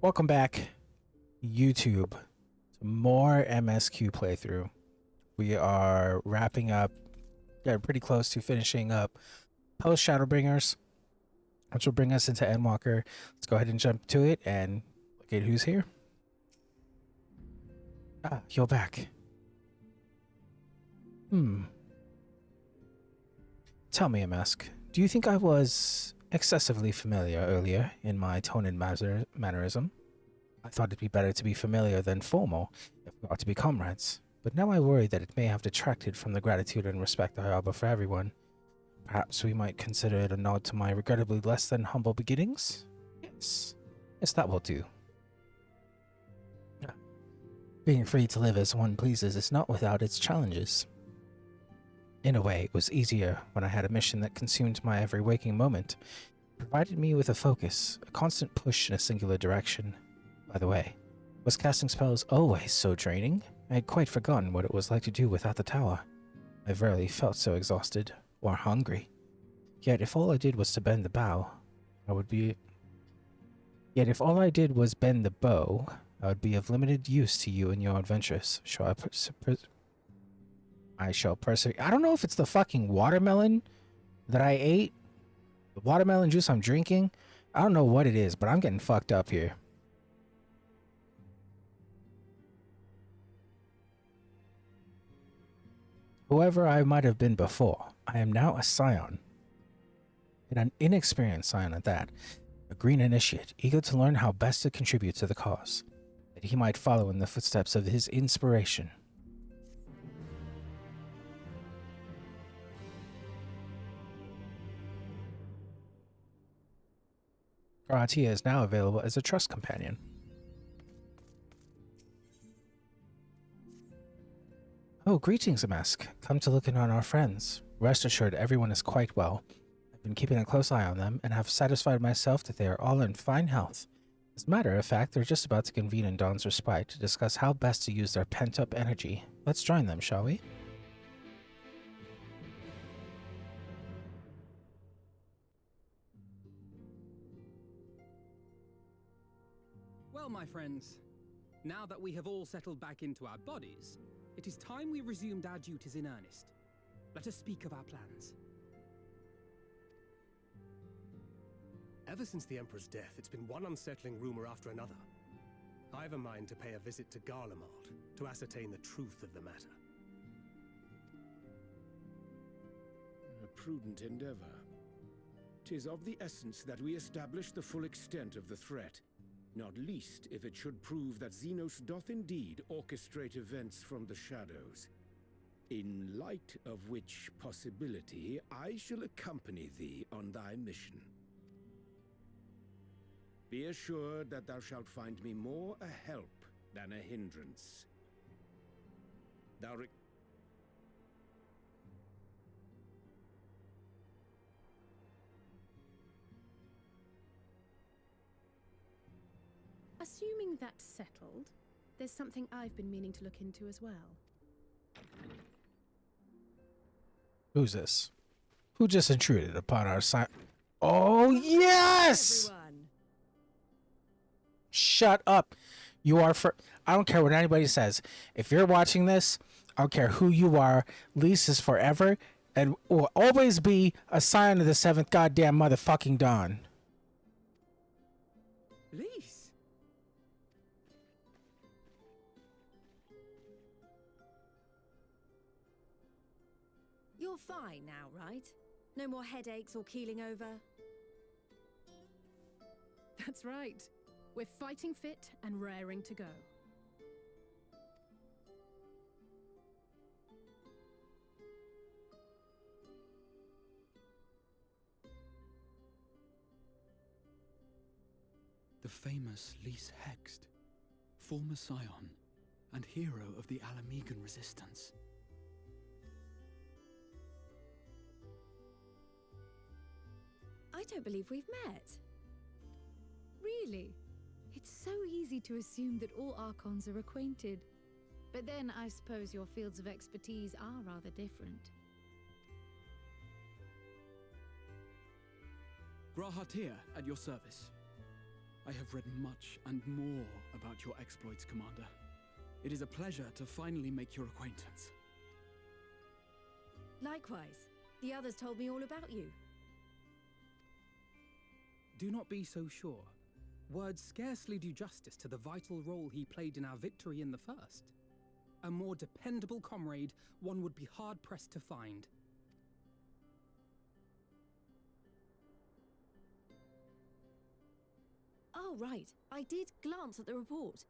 Welcome back, YouTube, to more MSQ playthrough. We are wrapping up, getting pretty close to finishing up post Shadowbringers, which will bring us into Endwalker. Let's go ahead and jump to it and look at who's here. Ah, you're back. Tell me, MSQ, do you think I was excessively familiar earlier in my tone and mannerism? I thought it'd be better to be familiar than formal if we are to be comrades, but now I worry that it may have detracted from the gratitude and respect I harbor for everyone. Perhaps we might consider it a nod to my regrettably less than humble beginnings? Yes, that will do. Being free to live as one pleases is not without its challenges. In a way, it was easier when I had a mission that consumed my every waking moment. It provided me with a focus, a constant push in a singular direction. By the way, was casting spells always so draining? I had quite forgotten what it was like to do without the tower. I rarely felt so exhausted or hungry. Yet if all I did was bend the bow, I would be of limited use to you in your adventures. I shall persevere. I don't know if it's the fucking watermelon that I ate, the watermelon juice I'm drinking. I don't know what it is, but I'm getting fucked up here. Whoever I might have been before, I am now a scion. And an inexperienced scion at that. A green initiate, eager to learn how best to contribute to the cause, that he might follow in the footsteps of his inspiration. Karatia is now available as a trust companion. Oh, greetings, MSQ. Come to look in on our friends. Rest assured, everyone is quite well. I've been keeping a close eye on them and have satisfied myself that they are all in fine health. As a matter of fact, they're just about to convene in Dawn's Respite to discuss how best to use their pent-up energy. Let's join them, shall we? Well, my friends, now that we have all settled back into our bodies, it is time we resumed our duties in earnest. Let us speak of our plans. Ever since the Emperor's death, it's been one unsettling rumor after another. I have a mind to pay a visit to Garlemald to ascertain the truth of the matter. A prudent endeavor. 'Tis of the essence that we establish the full extent of the threat, not least if it should prove that Xenos doth indeed orchestrate events from the shadows. In light of which possibility, I shall accompany thee on thy mission. Be assured that thou shalt find me more a help than a hindrance. Assuming that's settled, there's something I've been meaning to look into as well. Who's this? Who just intruded upon our side? Oh, yes! Everyone. Shut up. You are I don't care what anybody says. If you're watching this, I don't care who you are. Lise is forever and will always be a scion of the 7th goddamn motherfucking dawn. Lise! You're fine now, right? No more headaches or keeling over? That's right. We're fighting fit and raring to go. The famous Lise Hext, former scion and hero of the Alamegan resistance. I don't believe we've met. Really? It's so easy to assume that all Archons are acquainted. But then I suppose your fields of expertise are rather different. Grahatir at your service. I have read much and more about your exploits, Commander. It is a pleasure to finally make your acquaintance. Likewise. The others told me all about you. Do not be so sure. Words scarcely do justice to the vital role he played in our victory in the first. A more dependable comrade one would be hard-pressed to find. Oh, right. I did glance at the report.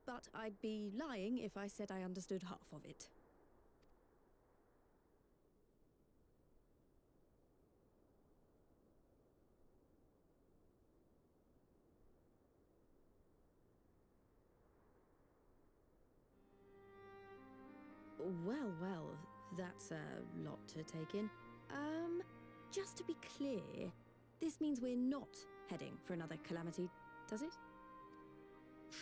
But I'd be lying if I said I understood half of it. Well, that's a lot to take in. Just to be clear, this means we're not heading for another calamity, does it?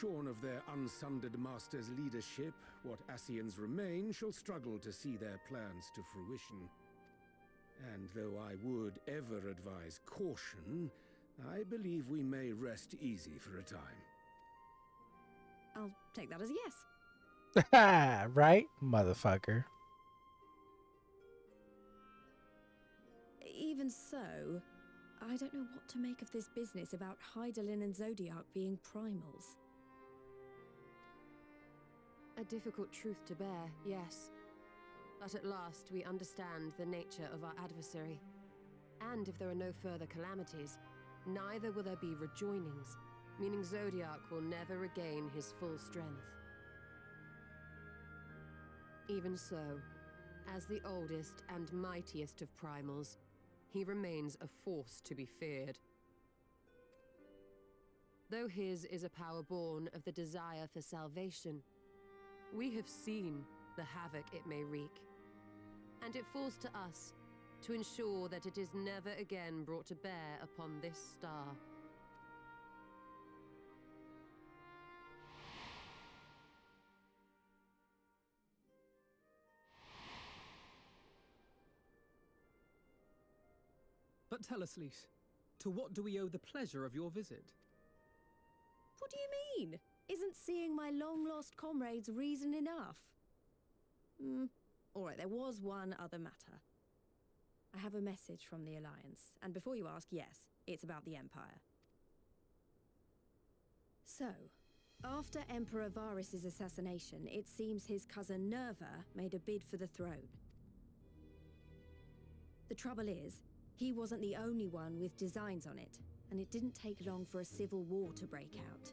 Shorn of their unsundered master's leadership, what Ascians remain shall struggle to see their plans to fruition. And though I would ever advise caution, I believe we may rest easy for a time. I'll take that as a yes. Right, motherfucker. Even so, I don't know what to make of this business about Hydaelyn and Zodiac being primals. A difficult truth to bear, yes. But at last we understand the nature of our adversary. And if there are no further calamities, neither will there be rejoinings, meaning Zodiac will never regain his full strength. Even so, as the oldest and mightiest of primals, he remains a force to be feared. Though his is a power born of the desire for salvation, we have seen the havoc it may wreak, and it falls to us to ensure that it is never again brought to bear upon this star. But tell us, Lys, to what do we owe the pleasure of your visit? What do you mean? Isn't seeing my long-lost comrades reason enough? Alright, there was one other matter. I have a message from the Alliance, and before you ask, yes, it's about the Empire. So, after Emperor Varys' assassination, it seems his cousin Nerva made a bid for the throne. The trouble is, he wasn't the only one with designs on it, and it didn't take long for a civil war to break out.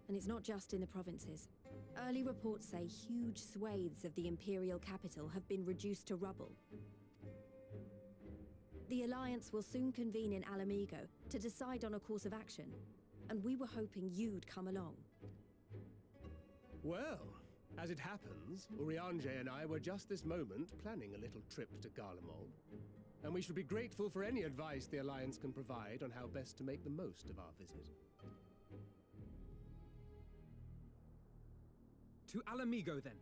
And it's not just in the provinces. Early reports say huge swathes of the Imperial capital have been reduced to rubble. The Alliance will soon convene in Alamigo to decide on a course of action, and we were hoping you'd come along. Well, as it happens, Urianger and I were just this moment planning a little trip to Garlemald. And we shall be grateful for any advice the Alliance can provide on how best to make the most of our visit. To Alamigo, then.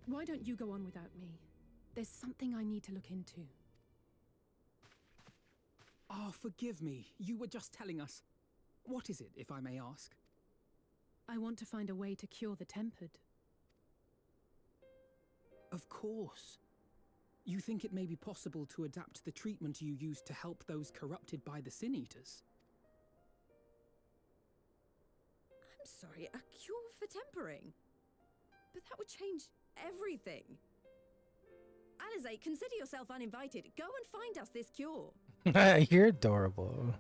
Why don't you go on without me? There's something I need to look into. Ah, forgive me. You were just telling us. What is it, if I may ask? I want to find a way to cure the Tempered. Of course. You think it may be possible to adapt the treatment you use to help those corrupted by the Sin Eaters? I'm sorry, a cure for tempering? But that would change everything. Alizé, consider yourself uninvited. Go and find us this cure. You're adorable.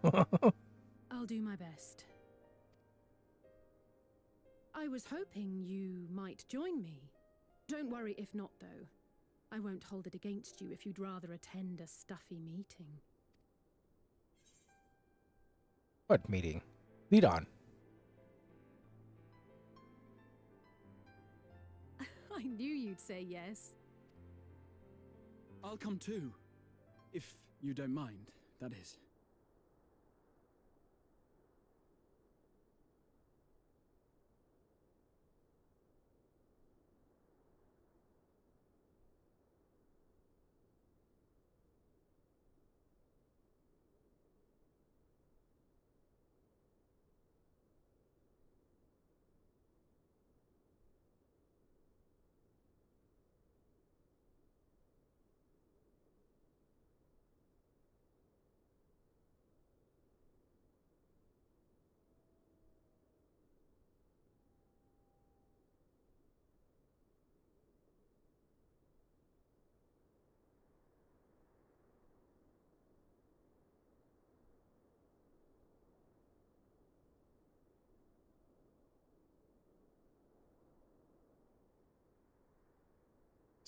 I'll do my best. I was hoping you might join me. Don't worry if not, though. I won't hold it against you if you'd rather attend a stuffy meeting. What meeting? Lead on. I knew you'd say yes. I'll come too. If you don't mind, that is.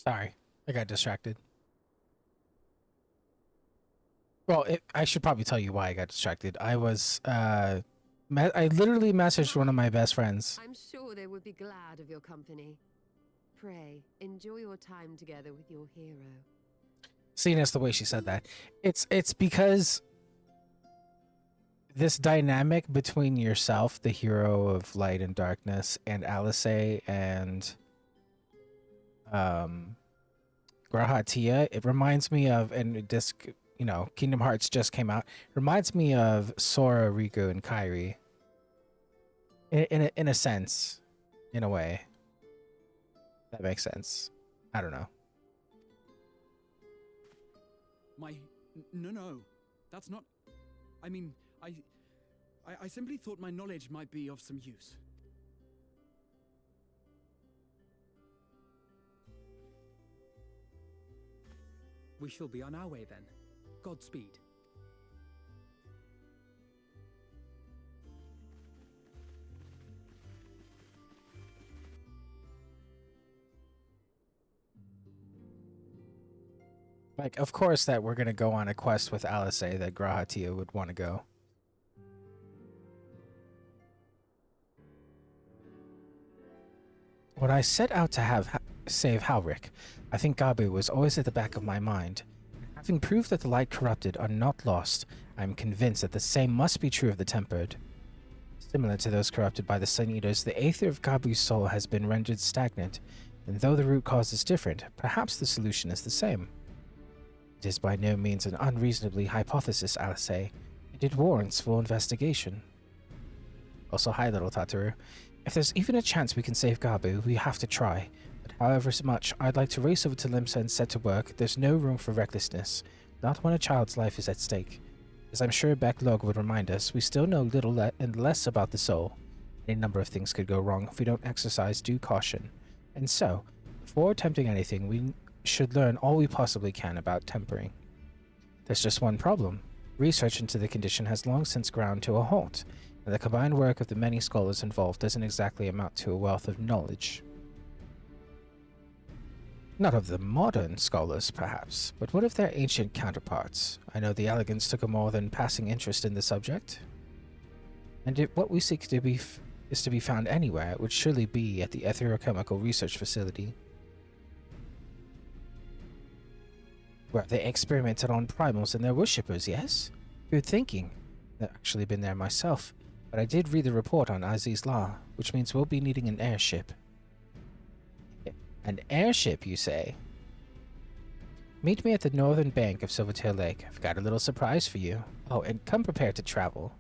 Sorry, I got distracted. Well, I should probably tell you why I got distracted. I was, I literally messaged one of my best friends. I'm sure they would be glad of your company. Pray, enjoy your time together with your hero. Seeing as the way she said that, it's because this dynamic between yourself, the hero of light and darkness, and Alice and Grahatia, it reminds me of, and this, you know, Kingdom Hearts just came out, reminds me of Sora, Riku, and Kairi. In a sense, in a way. That makes sense. I don't know. No, that's not. I mean, I simply thought my knowledge might be of some use. We shall be on our way then. Godspeed. Like, of course that we're gonna go on a quest with Alice that Grahatia would want to go. When I set out to save Halric, I think Gabu was always at the back of my mind. Having proved that the light corrupted are not lost, I am convinced that the same must be true of the tempered. Similar to those corrupted by the Sun Eaters, the aether of Gabu's soul has been rendered stagnant, and though the root cause is different, perhaps the solution is the same. It is by no means an unreasonably hypothesis, Alice, and it warrants full investigation. Also, hi, little Tataru. If there's even a chance we can save Gabu, we have to try. But however much I'd like to race over to Limsa and set to work, there's no room for recklessness, not when a child's life is at stake. As I'm sure Backlog would remind us, we still know little and less about the soul. A number of things could go wrong if we don't exercise due caution. And so, before attempting anything, we should learn all we possibly can about tempering. There's just one problem. Research into the condition has long since ground to a halt, and the combined work of the many scholars involved doesn't exactly amount to a wealth of knowledge. Not of the modern scholars, perhaps, but what of their ancient counterparts? I know the Allegans took a more than passing interest in the subject. And if what we seek to be is to be found anywhere, it would surely be at the Etherochemical Research Facility, where they experimented on primals and their worshippers, yes? Good thinking. I've actually been there myself, but I did read the report on Aziz La, which means we'll be needing an airship. An airship, you say? Meet me at the northern bank of Silvertail Lake. I've got a little surprise for you. Oh, and come prepared to travel.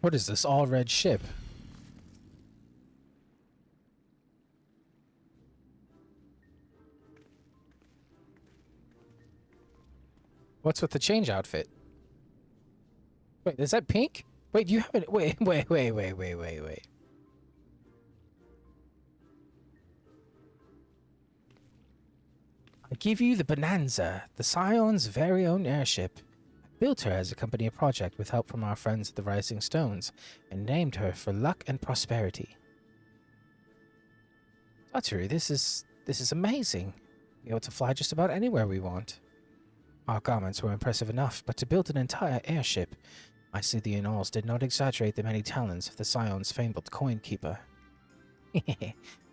What is this all-red ship? What's with the change outfit? Wait, is that pink? Wait, you haven't... Wait. I give you the Bonanza, the Scion's very own airship. Built her as a company project with help from our friends at the Rising Stones, and named her for luck and prosperity. Tataru, this is amazing. Be able to fly just about anywhere we want. Our garments were impressive enough, but to build an entire airship, I see the Annals did not exaggerate the many talents of the Scion's fabled coin keeper.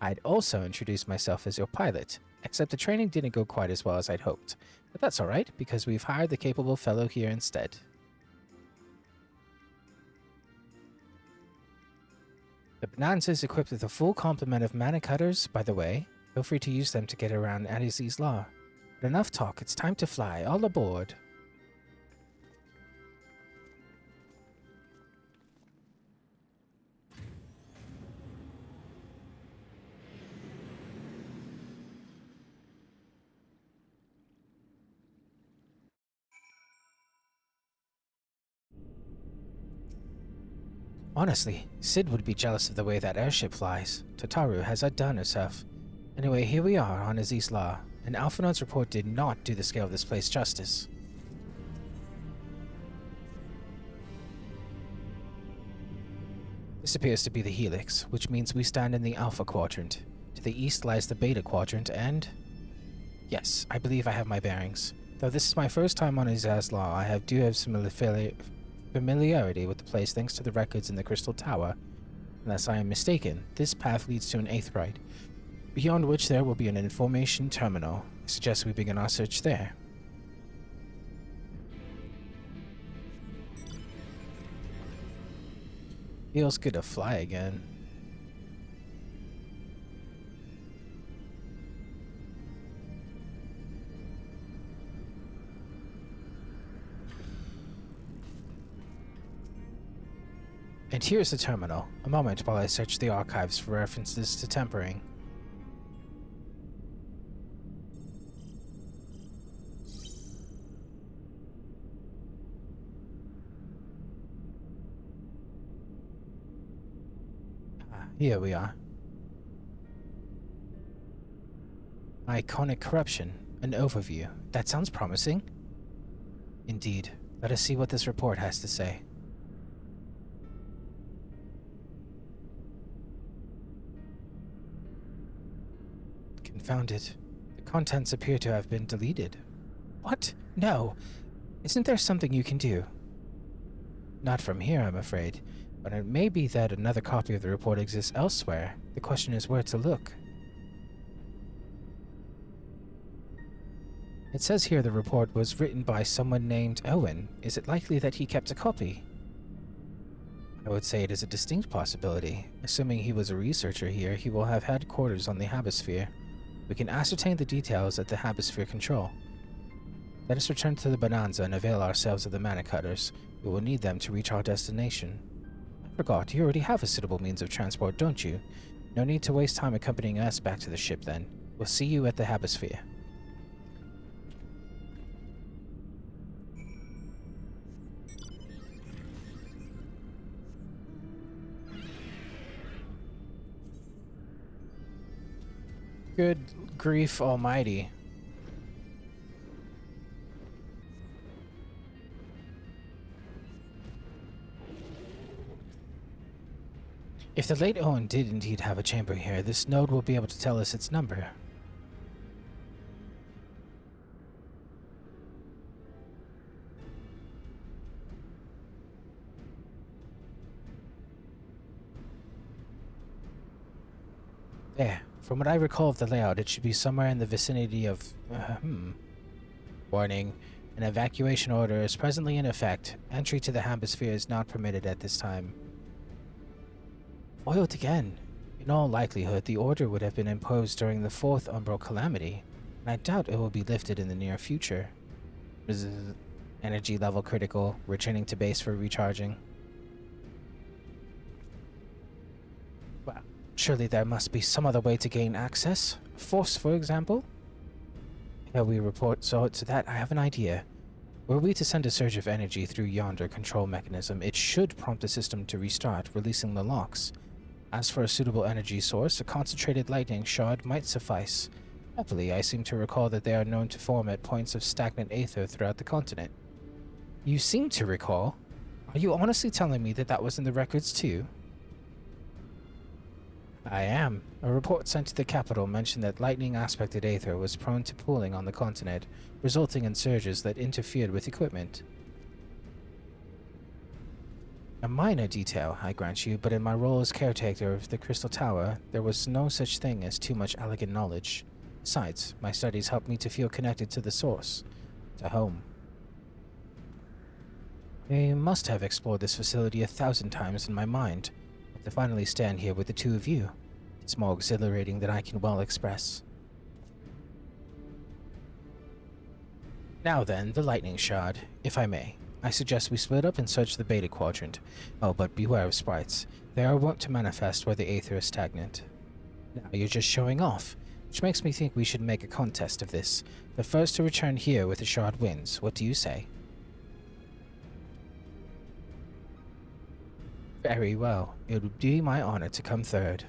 I'd also introduce myself as your pilot, except the training didn't go quite as well as I'd hoped. But that's alright, because we've hired the capable fellow here instead. The Bonanza is equipped with a full complement of mana cutters, by the way. Feel free to use them to get around Adizi's law. But enough talk, it's time to fly. All aboard. Honestly, Sid would be jealous of the way that airship flies. Tataru has outdone herself. Anyway, here we are on Aziz's Law, and Alphinaud's report did not do the scale of this place justice. This appears to be the Helix, which means we stand in the Alpha Quadrant. To the east lies the Beta Quadrant, and... yes, I believe I have my bearings. Though this is my first time on Aziz's Law, I do have some familiarity with the place thanks to the records in the Crystal Tower. Unless I am mistaken, this path leads to an Aetheryte, beyond which there will be an information terminal. I suggest we begin our search there. Feels good to fly again. And here's the terminal. A moment while I search the archives for references to tempering. Here we are. Iconic corruption. An overview. That sounds promising. Indeed. Let us see what this report has to say. Confound it. The contents appear to have been deleted. What? No. Isn't there something you can do? Not from here, I'm afraid. But it may be that another copy of the report exists elsewhere. The question is where to look. It says here the report was written by someone named Owen. Is it likely that he kept a copy? I would say it is a distinct possibility. Assuming he was a researcher here, he will have had quarters on the Habisphere. We can ascertain the details at the Habisphere Control. Let us return to the Bonanza and avail ourselves of the mana cutters. We will need them to reach our destination. I forgot, you already have a suitable means of transport, don't you? No need to waste time accompanying us back to the ship then. We'll see you at the Habisphere. Good grief almighty. If the late Owen did indeed have a chamber here, this node will be able to tell us its number. There. From what I recall of the layout, it should be somewhere in the vicinity of... Warning. An evacuation order is presently in effect. Entry to the Habisphere is not permitted at this time. Foiled again. In all likelihood, the order would have been imposed during the 4th Umbral Calamity, and I doubt it will be lifted in the near future. Energy level critical. Returning to base for recharging. Well, surely there must be some other way to gain access? Force, for example? Yeah, we report, so to that I have an idea. Were we to send a surge of energy through yonder control mechanism, it should prompt the system to restart, releasing the locks. As for a suitable energy source, a concentrated lightning shard might suffice. Happily, I seem to recall that they are known to form at points of stagnant aether throughout the continent. You seem to recall? Are you honestly telling me that that was in the records too? I am. A report sent to the capital mentioned that lightning-aspected aether was prone to pooling on the continent, resulting in surges that interfered with equipment. A minor detail, I grant you, but in my role as caretaker of the Crystal Tower, there was no such thing as too much elegant knowledge. Besides, my studies help me to feel connected to the source, to home. I must have explored this facility 1,000 times in my mind, but to finally stand here with the two of you, it's more exhilarating than I can well express. Now then, the lightning shard, if I may. I suggest we split up and search the beta quadrant. Oh, but beware of sprites. They are wont to manifest where the aether is stagnant. Now you're just showing off, which makes me think we should make a contest of this. The first to return here with the shard wins. What do you say? Very well. It would be my honor to come third.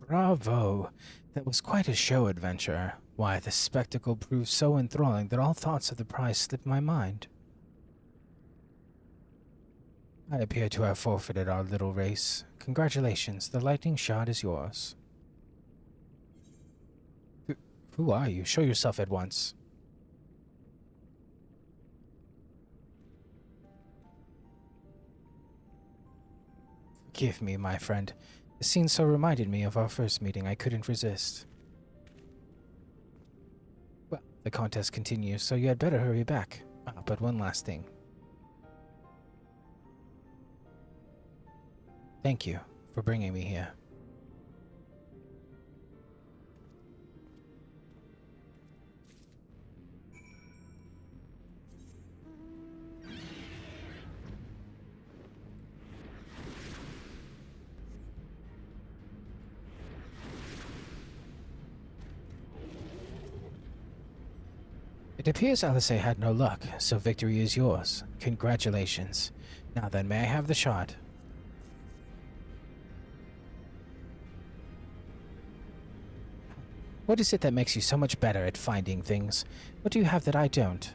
Bravo! That was quite a show adventure. Why, the spectacle proved so enthralling that all thoughts of the prize slipped my mind. I appear to have forfeited our little race. Congratulations, the lightning shot is yours. Who are you? Show yourself at once. Forgive me, my friend. The scene so reminded me of our first meeting I couldn't resist. Well, the contest continues, so you had better hurry back. But one last thing. Thank you for bringing me here. It appears Alisei had no luck, so victory is yours. Congratulations. Now then, may I have the shot? What is it that makes you so much better at finding things? What do you have that I don't?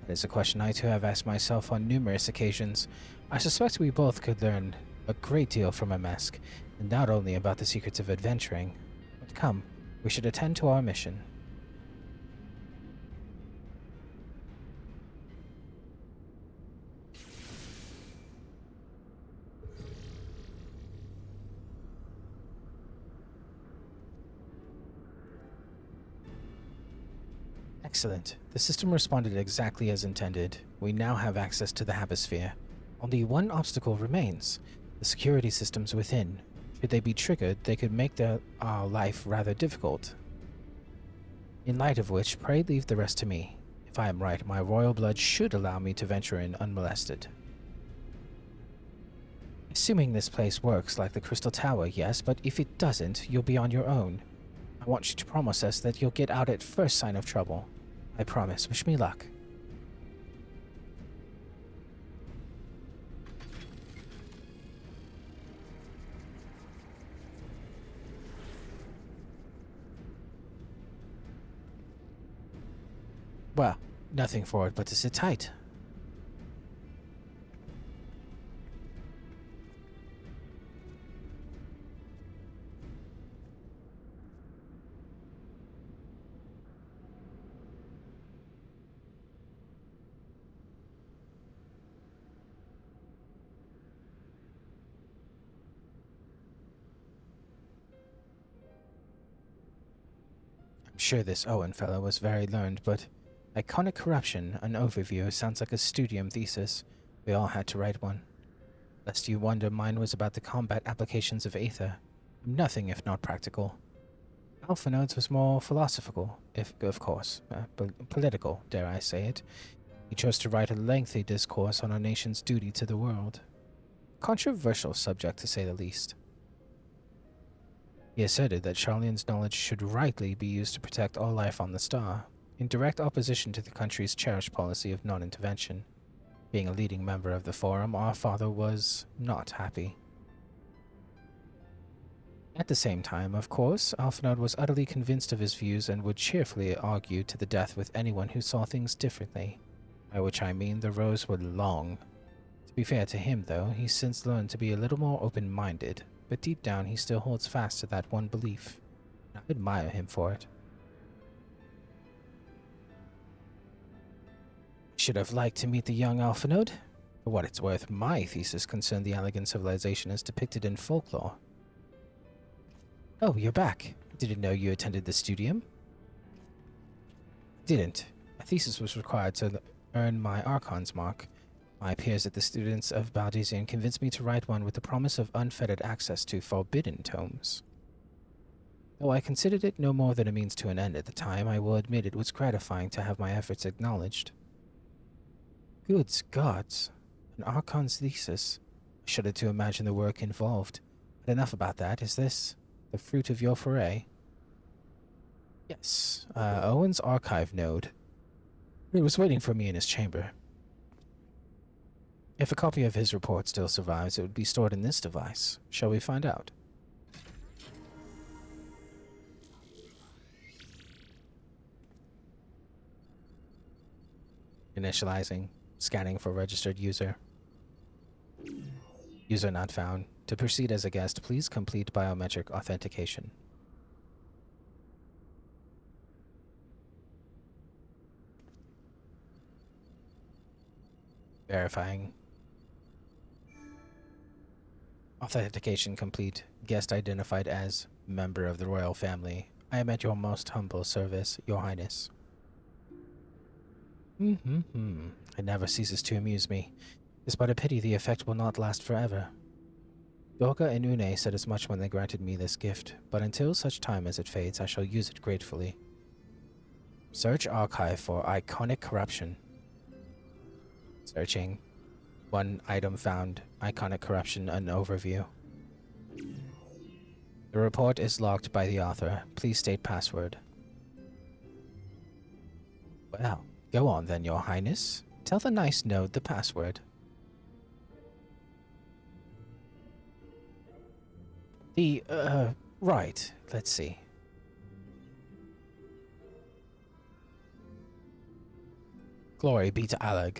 That is a question I too have asked myself on numerous occasions. I suspect we both could learn a great deal from MSQ, and not only about the secrets of adventuring. But come, we should attend to our mission. Excellent. The system responded exactly as intended. We now have access to the Havosphere. Only one obstacle remains: the security systems within. Should they be triggered, they could make our life rather difficult. In light of which, pray leave the rest to me. If I am right, my royal blood should allow me to venture in unmolested. Assuming this place works like the Crystal Tower, yes, but if it doesn't, you'll be on your own. I want you to promise us that you'll get out at first sign of trouble. I promise. Wish me luck. Well, nothing for it but to sit tight. I'm sure this Owen fellow was very learned, but iconic corruption, an overview, sounds like a studium thesis. We all had to write one. Lest you wonder, mine was about the combat applications of Aether. Nothing if not practical. Alpha Nodes was more philosophical, if of course, political, dare I say it. He chose to write a lengthy discourse on our nation's duty to the world. Controversial subject, to say the least. He asserted that Charlene's knowledge should rightly be used to protect all life on the star, in direct opposition to the country's cherished policy of non-intervention. Being a leading member of the Forum, our father was not happy. At the same time, of course, Alphanode was utterly convinced of his views and would cheerfully argue to the death with anyone who saw things differently, by which I mean the rows were long. To be fair to him, though, he's since learned to be a little more open-minded, but deep down he still holds fast to that one belief. I admire him for it. Should have liked to meet the young Alphanode. For what it's worth, my thesis concerned the Allagan civilization as depicted in folklore. Oh, you're back. I didn't know you attended the studium. Didn't. A thesis was required to earn my Archon's mark. My peers at the Students of Baldesion convinced me to write one with the promise of unfettered access to forbidden tomes. Though I considered it no more than a means to an end at the time, I will admit it was gratifying to have my efforts acknowledged. Good gods, an Archon's thesis. I shudder to imagine the work involved. But enough about that. Is this the fruit of your foray? Yes, Owen's archive node. He was waiting for me in his chamber. If a copy of his report still survives, it would be stored in this device. Shall we find out? Initializing. Scanning for registered user. User not found. To proceed as a guest, please complete biometric authentication. Verifying. Authentication complete. Guest identified as member of the royal family. I am at your most humble service, Your Highness. It never ceases to amuse me. It's but a pity the effect will not last forever. Dorga and Une said as much when they granted me this gift, but until such time as it fades, I shall use it gratefully. Search archive for iconic corruption. Searching. One item found. Iconic corruption, an overview. The report is locked by the author. Please state password. Well, go on then, Your Highness. Tell the nice node the password. Right. Let's see. Glory be to Allag.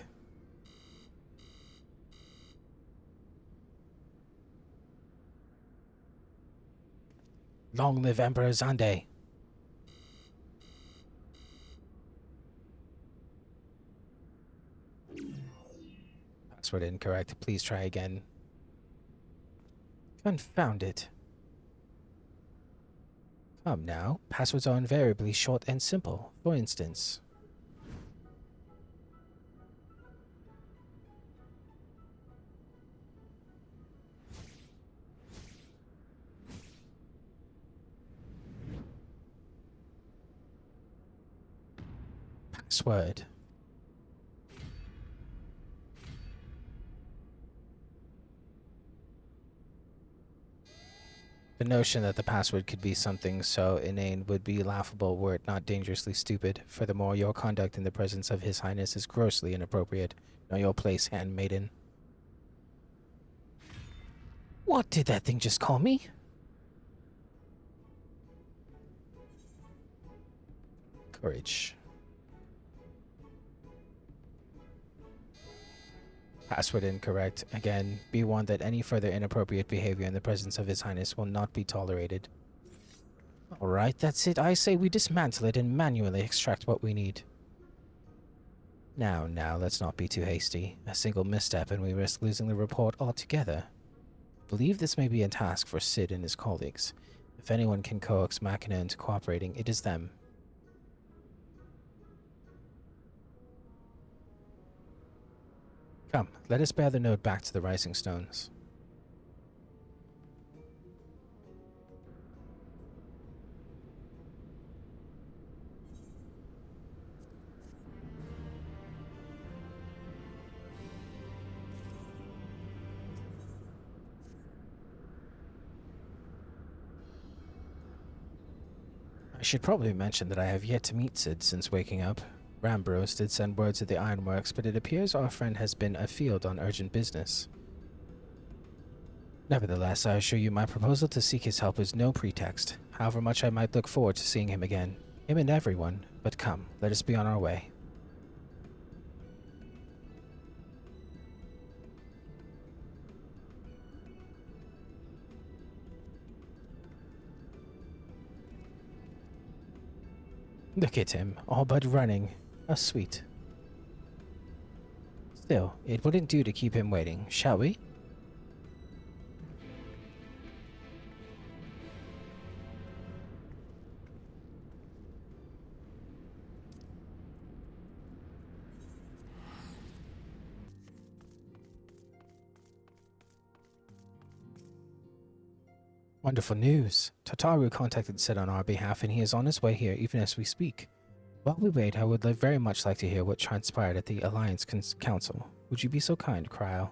Long live Emperor Zande. Password incorrect. Please try again. Confound it. Come now. Passwords are invariably short and simple. For instance. Password. The notion that the password could be something so inane would be laughable were it not dangerously stupid. Furthermore, your conduct in the presence of His Highness is grossly inappropriate. Know your place, handmaiden. What did that thing just call me? Courage. Password incorrect. Again, be warned that any further inappropriate behavior in the presence of His Highness will not be tolerated. Alright, that's it. I say we dismantle it and manually extract what we need. Now, let's not be too hasty. A single misstep and we risk losing the report altogether. I believe this may be a task for Sid and his colleagues. If anyone can coax Machina into cooperating, it is them. Come, let us bear the node back to the Rising Stones. I should probably mention that I have yet to meet Sid since waking up. Rambros did send word to the Ironworks, but it appears our friend has been afield on urgent business. Nevertheless, I assure you my proposal to seek his help is no pretext, however much I might look forward to seeing him again. Him and everyone. But come, let us be on our way. Look at him, all but running. How sweet. Still, it wouldn't do to keep him waiting, shall we? Wonderful news. Tataru contacted Sid on our behalf and he is on his way here even as we speak. While we wait, I would very much like to hear what transpired at the Alliance Council. Would you be so kind, Cryo?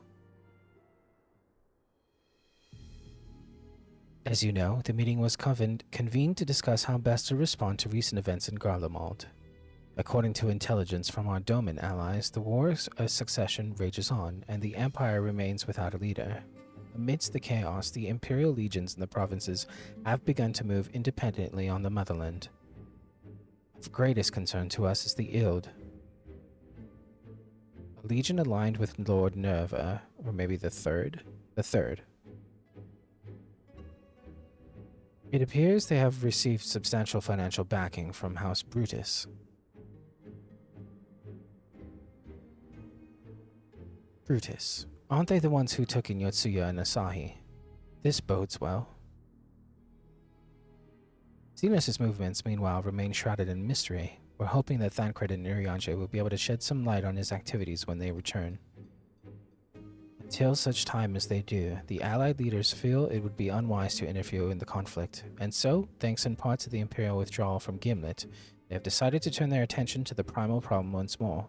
As you know, the meeting was convened to discuss how best to respond to recent events in Garlemald. According to intelligence from our Doman allies, the war of succession rages on, and the Empire remains without a leader. Amidst the chaos, the Imperial legions in the provinces have begun to move independently on the motherland. Of greatest concern to us is the Ild. A legion aligned with Lord Nerva, or maybe the Third? The Third. It appears they have received substantial financial backing from House Brutus. Brutus. Aren't they the ones who took in Yotsuya and Asahi? This bodes well. Xenos' movements, meanwhile, remain shrouded in mystery. We're hoping that Thancred and Urianger will be able to shed some light on his activities when they return. Until such time as they do, the Allied leaders feel it would be unwise to interfere in the conflict, and so, thanks in part to the Imperial withdrawal from Gimlet, they have decided to turn their attention to the primal problem once more.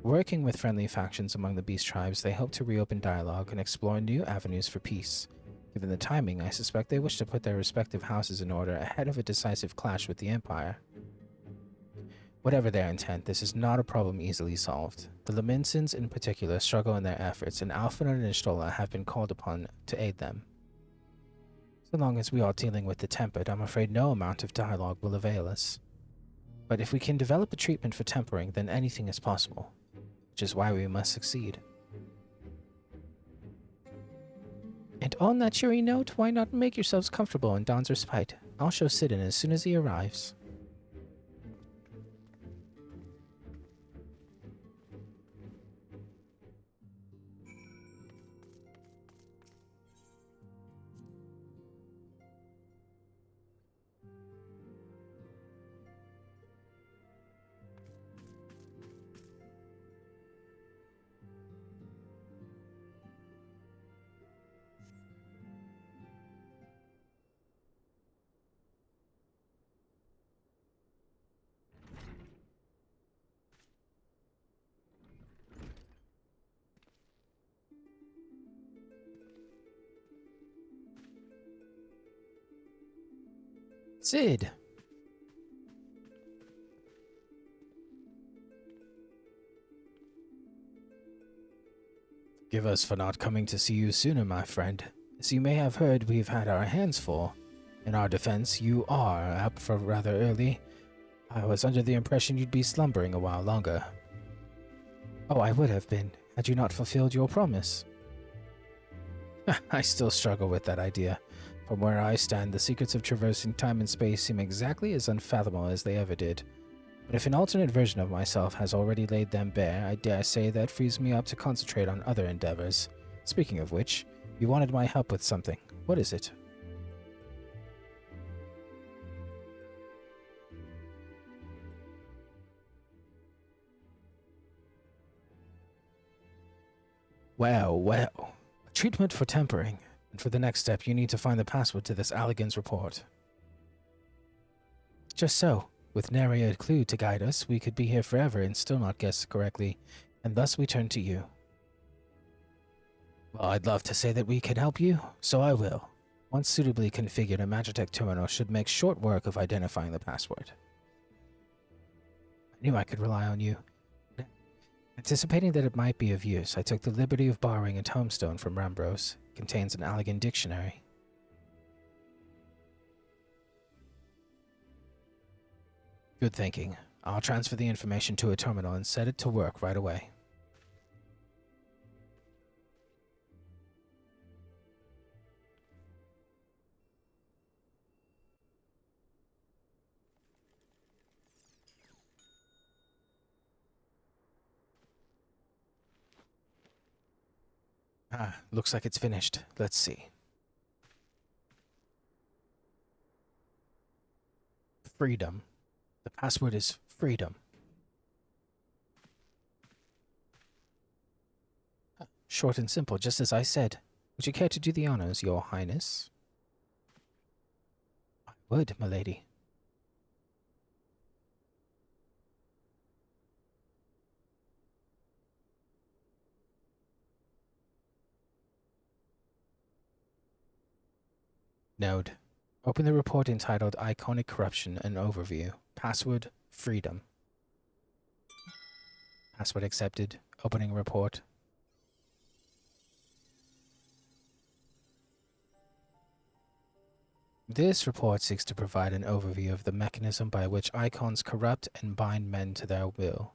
Working with friendly factions among the beast tribes, they hope to reopen dialogue and explore new avenues for peace. Given the timing, I suspect they wish to put their respective houses in order ahead of a decisive clash with the Empire. Whatever their intent, this is not a problem easily solved. The Laminsons in particular struggle in their efforts, and Alphen and Ishtola have been called upon to aid them. So long as we are dealing with the tempered, I'm afraid no amount of dialogue will avail us. But if we can develop a treatment for tempering, then anything is possible. Which is why we must succeed. And on that cheery note, why not make yourselves comfortable in Don's respite? I'll show Sidon as soon as he arrives. Sid! Forgive us for not coming to see you sooner, my friend. As you may have heard, we've had our hands full. In our defense, you are up for rather early. I was under the impression you'd be slumbering a while longer. Oh, I would have been, had you not fulfilled your promise. I still struggle with that idea. From where I stand, the secrets of traversing time and space seem exactly as unfathomable as they ever did. But if an alternate version of myself has already laid them bare, I dare say that frees me up to concentrate on other endeavors. Speaking of which, you wanted my help with something. What is it? Well, well. A treatment for tempering. And for the next step, you need to find the password to this Alleg's report. Just so. With nary a clue to guide us, we could be here forever and still not guess correctly, and thus we turn to you. Well, I'd love to say that we can help you, so I will. Once suitably configured, a Magitech terminal should make short work of identifying the password. I knew I could rely on you. Anticipating that it might be of use, I took the liberty of borrowing a tomestone from Rambros. It contains an Allag dictionary. Good thinking. I'll transfer the information to a terminal and set it to work right away. Ah, looks like it's finished. Let's see. Freedom. The password is freedom. Short and simple, just as I said. Would you care to do the honors, Your Highness? I would, milady. Node. Open the report entitled Iconic Corruption and Overview. Password, freedom. Password accepted. Opening report. This report seeks to provide an overview of the mechanism by which icons corrupt and bind men to their will.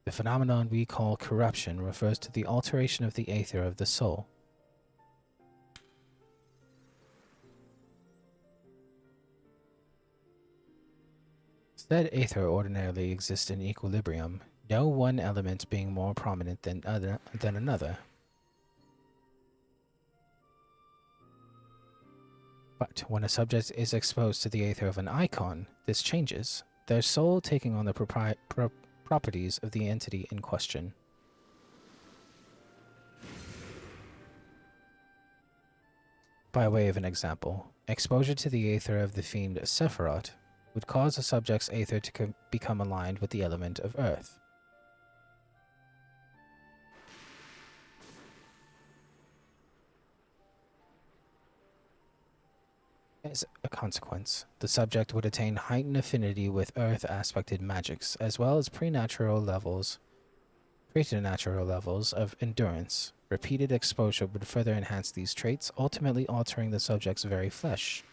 The phenomenon we call corruption refers to the alteration of the aether of the soul. Said aether ordinarily exists in equilibrium, no one element being more prominent than another. But when a subject is exposed to the aether of an icon, this changes, their soul taking on the properties of the entity in question. By way of an example, exposure to the aether of the fiend Sephiroth would cause a subject's aether to become aligned with the element of earth. As a consequence, the subject would attain heightened affinity with earth-aspected magics, as well as preternatural levels of endurance. Repeated exposure would further enhance these traits, ultimately altering the subject's very flesh.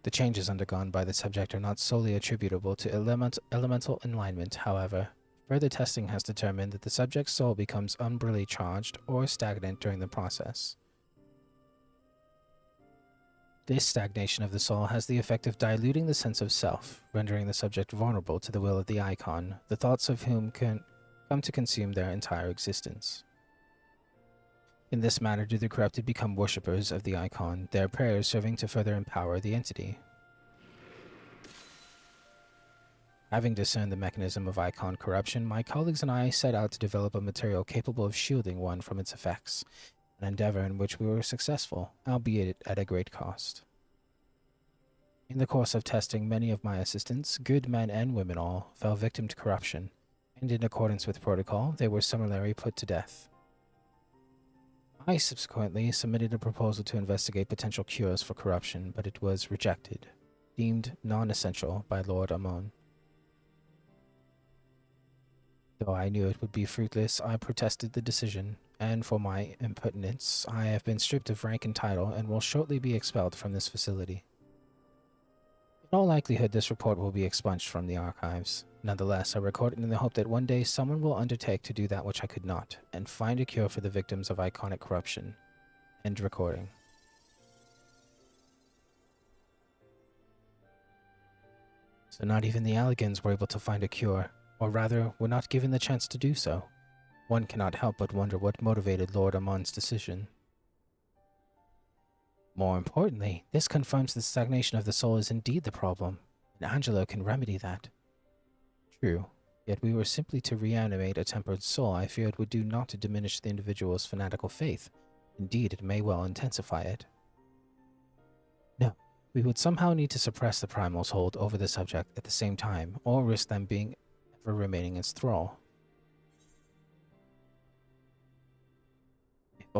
The changes undergone by the subject are not solely attributable to elemental alignment, however. Further testing has determined that the subject's soul becomes umbrally charged or stagnant during the process. This stagnation of the soul has the effect of diluting the sense of self, rendering the subject vulnerable to the will of the icon, the thoughts of whom can come to consume their entire existence. In this manner do the corrupted become worshippers of the icon, their prayers serving to further empower the entity. Having discerned the mechanism of icon corruption, my colleagues and I set out to develop a material capable of shielding one from its effects, an endeavor in which we were successful, albeit at a great cost. In the course of testing, many of my assistants, good men and women all, fell victim to corruption, and in accordance with protocol, they were summarily put to death. I subsequently submitted a proposal to investigate potential cures for corruption, but it was rejected, deemed non-essential by Lord Amon. Though I knew it would be fruitless, I protested the decision, and for my impertinence, I have been stripped of rank and title and will shortly be expelled from this facility. In all likelihood, this report will be expunged from the archives. Nonetheless, I record it in the hope that one day someone will undertake to do that which I could not, and find a cure for the victims of iconic corruption. End recording. So not even the Allegans were able to find a cure, or rather, were not given the chance to do so. One cannot help but wonder what motivated Lord Amon's decision. More importantly, this confirms the stagnation of the soul is indeed the problem, and Angelo can remedy that. True, yet we were simply to reanimate a tempered soul. I fear it would do naught to diminish the individual's fanatical faith. Indeed, it may well intensify it. No, we would somehow need to suppress the primal's hold over the subject at the same time, or risk them being ever remaining its thrall.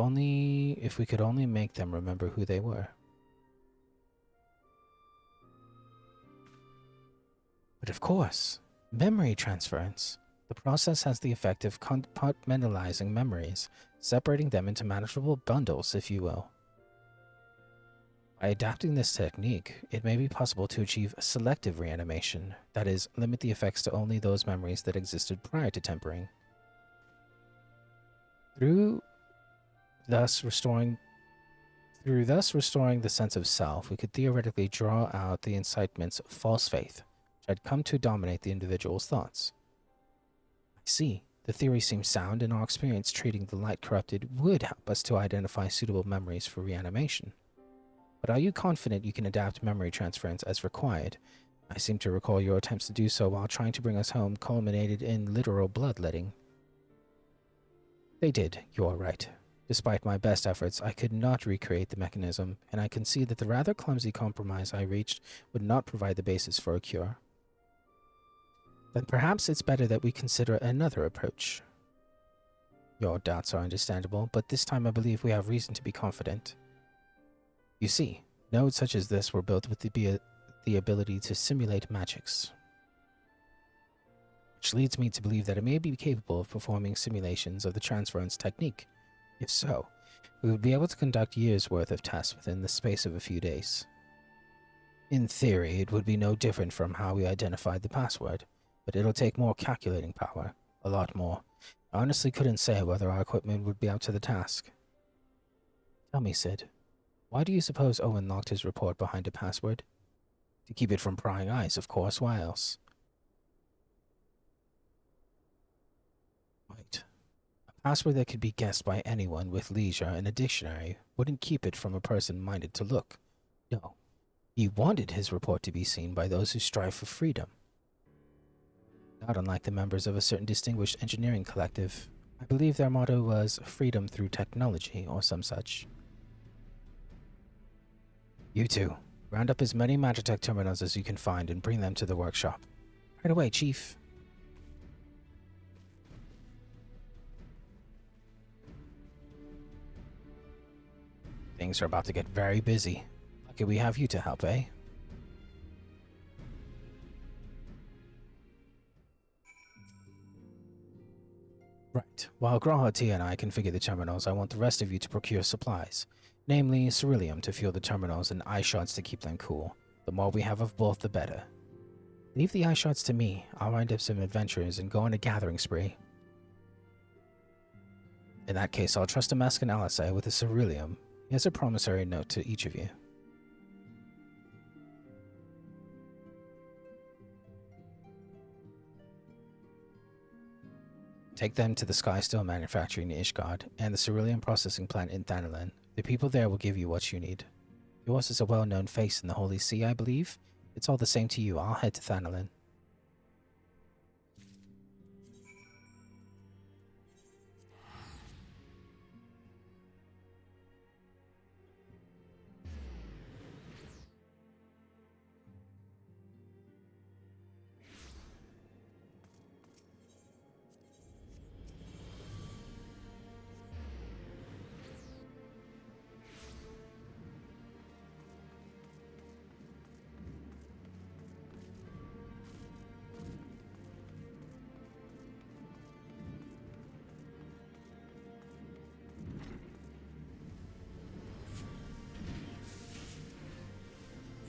If we could only make them remember who they were. But of course, memory transference. The process has the effect of compartmentalizing memories, separating them into manageable bundles, if you will. By adapting this technique, it may be possible to achieve selective reanimation, that is, limit the effects to only those memories that existed prior to tempering. Through thus restoring the sense of self, we could theoretically draw out the incitements of false faith, which had come to dominate the individual's thoughts. I see. The theory seems sound, and our experience treating the light corrupted would help us to identify suitable memories for reanimation. But are you confident you can adapt memory transference as required? I seem to recall your attempts to do so while trying to bring us home culminated in literal bloodletting. They did, you are right. Despite my best efforts, I could not recreate the mechanism, and I concede that the rather clumsy compromise I reached would not provide the basis for a cure. Then perhaps it's better that we consider another approach. Your doubts are understandable, but this time I believe we have reason to be confident. You see, nodes such as this were built with the ability to simulate magics, which leads me to believe that it may be capable of performing simulations of the transference technique. If so, we would be able to conduct years' worth of tests within the space of a few days. In theory, it would be no different from how we identified the password, but it'll take more calculating power, a lot more. I honestly couldn't say whether our equipment would be up to the task. Tell me, Sid, why do you suppose Owen locked his report behind a password? To keep it from prying eyes, of course, why else? Wait. A password that could be guessed by anyone with leisure in a dictionary wouldn't keep it from a person minded to look. No. He wanted his report to be seen by those who strive for freedom. Not unlike the members of a certain distinguished engineering collective. I believe their motto was freedom through technology or some such. You two, round up as many Magitech terminals as you can find and bring them to the workshop. Right away, Chief. Things are about to get very busy. Lucky we have you to help, eh? Right. While Grahati and I configure the terminals, I want the rest of you to procure supplies. Namely, ceruleum to fuel the terminals and eye shots to keep them cool. The more we have of both, the better. Leave the eye shots to me. I'll wind up some adventures and go on a gathering spree. In that case, I'll trust Damascus and Alisai with the ceruleum. Here's a promissory note to each of you. Take them to the Skysteel manufacturing in Ishgard and the ceruleum processing plant in Thanalan. The people there will give you what you need. Yours is a well-known face in the Holy See, I believe. It's all the same to you. I'll head to Thanalan.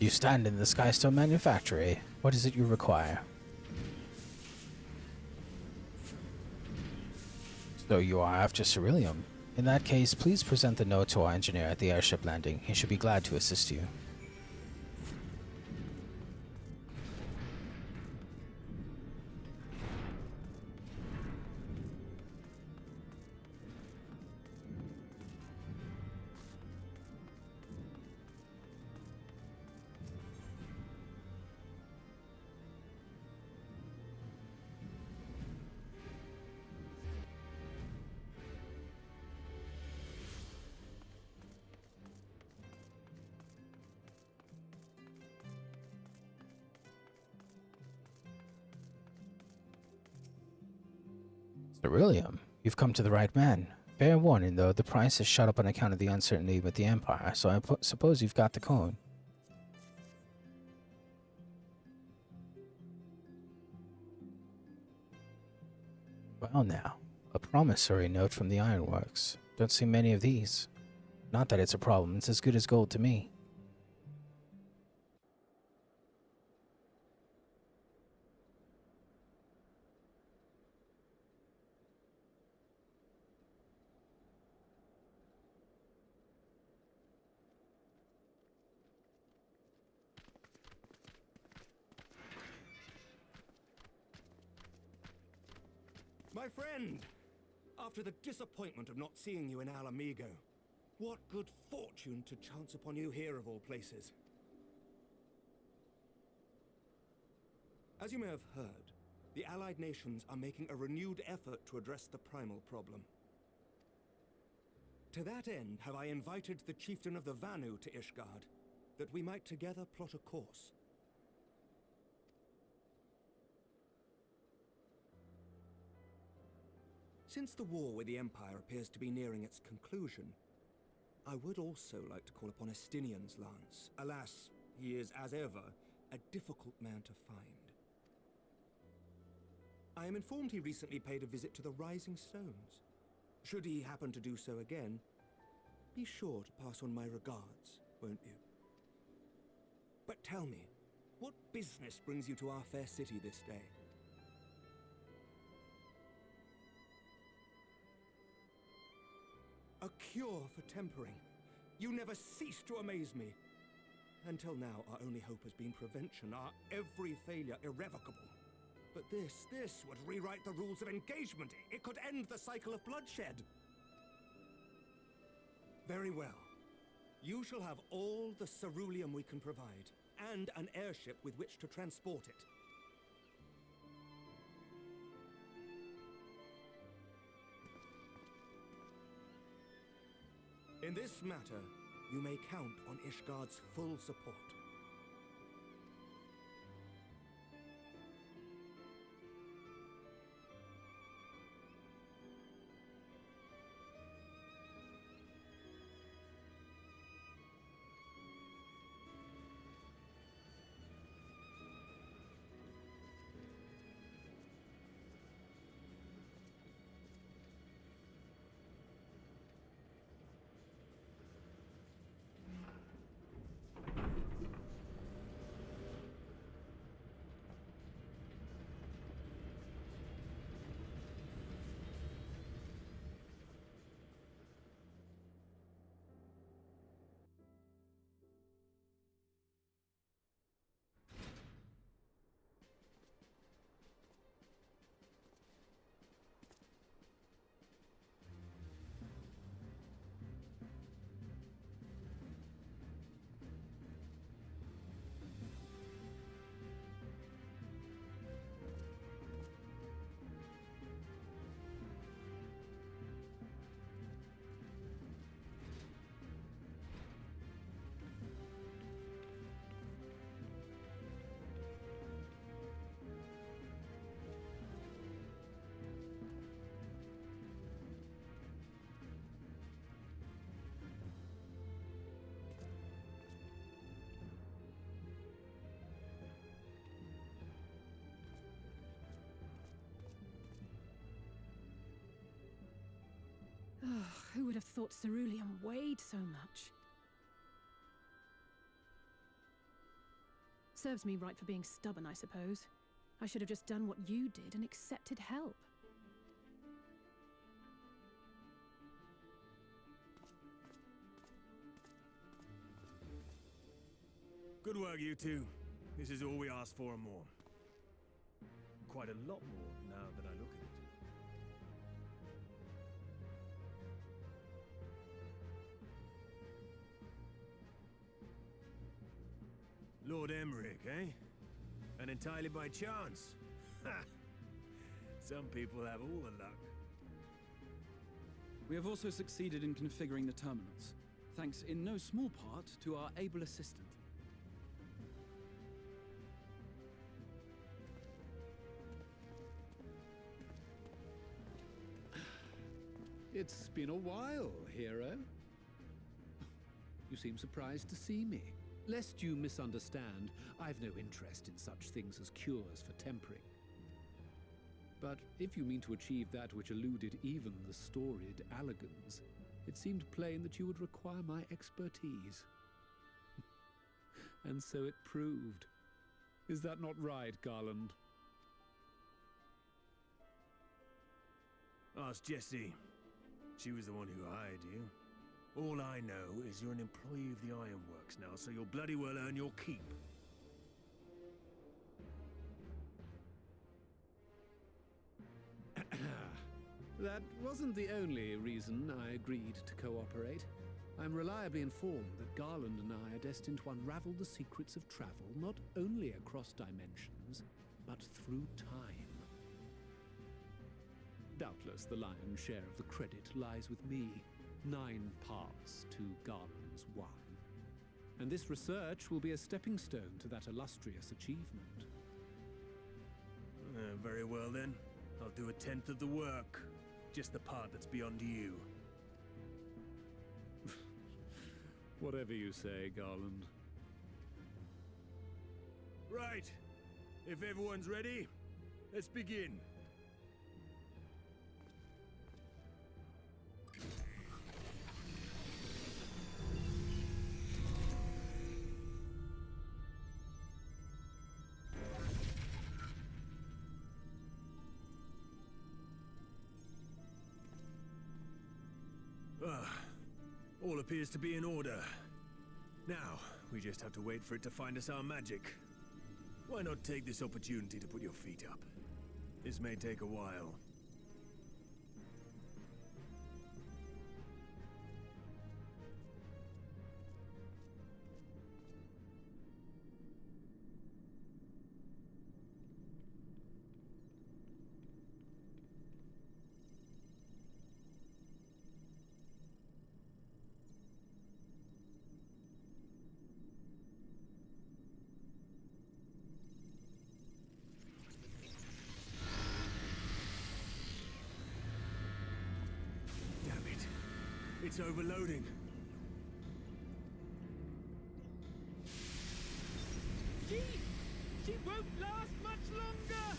You stand in the Skystone Manufactory. What is it you require? So you are after Ceruleum. In that case, please present the note to our engineer at the airship landing. He should be glad to assist you. Ceruleum? You've come to the right man. Fair warning, though, the price has shot up on account of the uncertainty with the Empire, so I suppose you've got the cone. Well now, a promissory note from the Ironworks. Don't see many of these. Not that it's a problem, it's as good as gold to me. My friend! After the disappointment of not seeing you in Alamigo, what good fortune to chance upon you here of all places. As you may have heard, the Allied nations are making a renewed effort to address the primal problem. To that end, have I invited the chieftain of the Vanu to Ishgard, that we might together plot a course. Since the war with the Empire appears to be nearing its conclusion, I would also like to call upon Estinian's lance. Alas, he is, as ever, a difficult man to find. I am informed he recently paid a visit to the Rising Stones. Should he happen to do so again, be sure to pass on my regards, won't you? But tell me, what business brings you to our fair city this day? A cure for tempering. You never cease to amaze me. Until now, our only hope has been prevention, our every failure irrevocable. But this would rewrite the rules of engagement. It could end the cycle of bloodshed. Very well. You shall have all the ceruleum we can provide, and an airship with which to transport it. In this matter, you may count on Ishgard's full support. Oh, who would have thought ceruleum weighed so much? Serves me right for being stubborn, I suppose. I should have just done what you did and accepted help. Good work, you two. This is all we asked for and more. Quite a lot more, now that I look at it. Lord Emmerich, eh? And entirely by chance. Ha! Some people have all the luck. We have also succeeded in configuring the terminals, thanks in no small part to our able assistant. It's been a while, hero. You seem surprised to see me. Lest you misunderstand, I've no interest in such things as cures for tempering. But if you mean to achieve that which eluded even the storied Allagans, it seemed plain that you would require my expertise. And so it proved. Is that not right, Garland? Ask Jessie. She was the one who hired you. All I know is you're an employee of the Ironworks now, so you'll bloody well earn your keep. That wasn't the only reason I agreed to cooperate. I'm reliably informed that Garland and I are destined to unravel the secrets of travel, not only across dimensions, but through time. Doubtless the lion's share of the credit lies with me. 9 parts to Garland's 1. And this research will be a stepping stone to that illustrious achievement. Very well then. I'll do 1/10 of the work. Just the part that's beyond you. Whatever you say, Garland. Right. If everyone's ready, let's begin. All appears to be in order. Now, we just have to wait for it to find us our magic. Why not take this opportunity to put your feet up? This may take a while. It's overloading. She won't last much longer!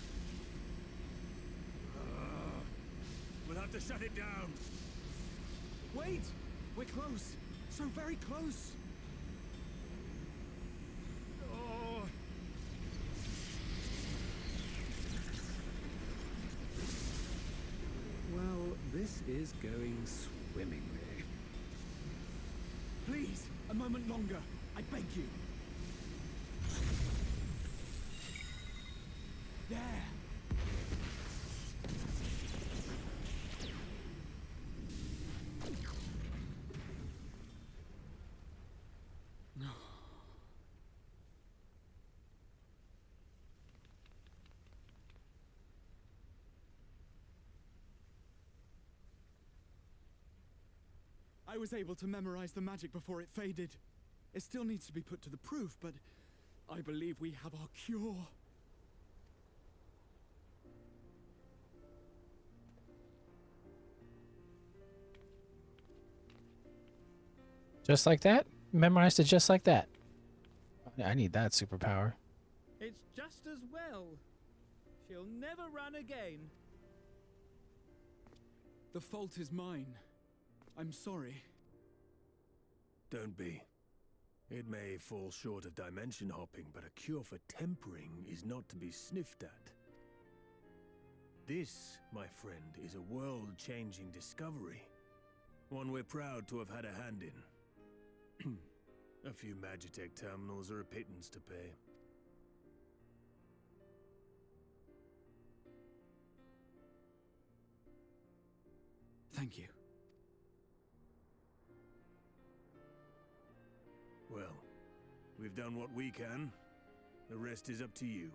We'll have to shut it down. Wait! We're close. So very close. Oh. Well, this is going swimmingly. Please, a moment longer. I beg you. There. I was able to memorize the magic before it faded. It still needs to be put to the proof, but I believe we have our cure. Just like that? Memorized it just like that. I need that superpower. It's just as well. She'll never run again. The fault is mine. I'm sorry. Don't be. It may fall short of dimension hopping, but a cure for tempering is not to be sniffed at. This, my friend, is a world-changing discovery. One we're proud to have had a hand in. A few Magitech terminals are a pittance to pay. Thank you. Well, we've done what we can. The rest is up to you.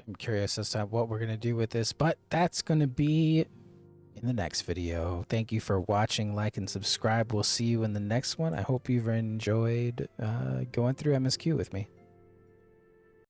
I'm curious as to what we're going to do with this, but that's going to be in the next video. Thank you for watching, like, and subscribe. We'll see you in the next one. I hope you've enjoyed going through MSQ with me.